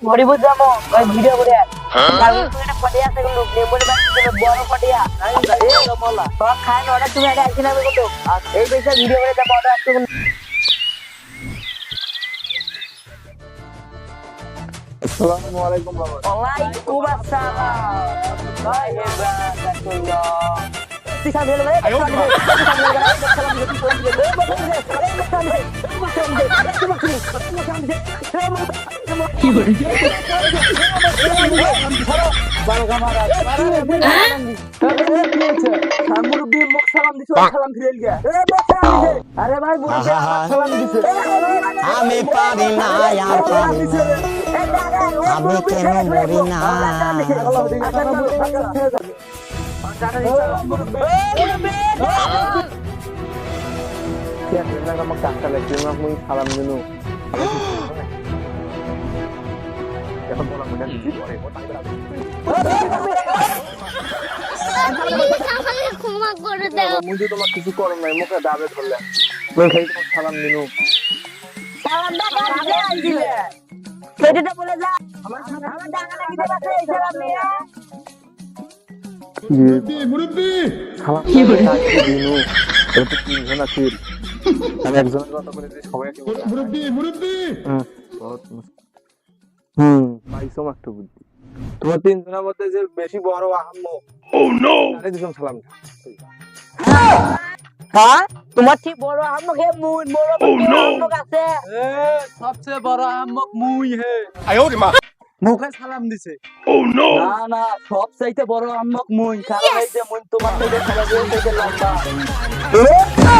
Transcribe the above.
ঘড়ি বুঝামো ওই ভিডিও করে কাল একটা ফটিয়া আছে লোক নে বলে বড় ফটিয়া এই বলা তো খায় না তুমি আগে আইছিনা কত এই পয়সা ভিডিও করে দা বড় একটা আসসালামু আলাইকুম বাবা। ওয়ালাইকুম আসসালাম ভাই হেবাতুল্লাহ তিসা ভেল ভাই কি করে বারো কামারা মুরব্বি মুখ সালাম দিছো সালাম ফিরেল গিয়া আরে ভাই মুরব্বি সালাম দিছে আমি পারি না আর পারি না আমি কেন মরি না সালাম দিনু এখন বলা মনে ক্ষমা করে দাও মুঝে তোমার কিছু করো নাই মুখে দাবে ধরলে সালাম দিনু সালামটা কাটলে আইছিলে সেটা বলে যা আমার টাকা লাগি দেবা সেই সালাম নিয়া মুরব্বি সালাম দিনু এটা কি জানা ছিল আমি একজনের কথা বলে সবাইকে মুরব্বি পাইছো মাত্র বুদ্ধি তোমার তিনজনের মধ্যে যে বেশি বড় আহাম্মক তারে দিলাম সালাম হ্যাঁ তোমার ঠিক বড় আহম্মক হে মুই বড় আহম্মক আছে সবচেয়ে বড় আহম্মক মুই হে মুখে সালাম দিছে না না সব চাইতে বড় আহম্মক মুই কারণ এই যে মুই তোমার থেকে সারা দিয়ে লম্বা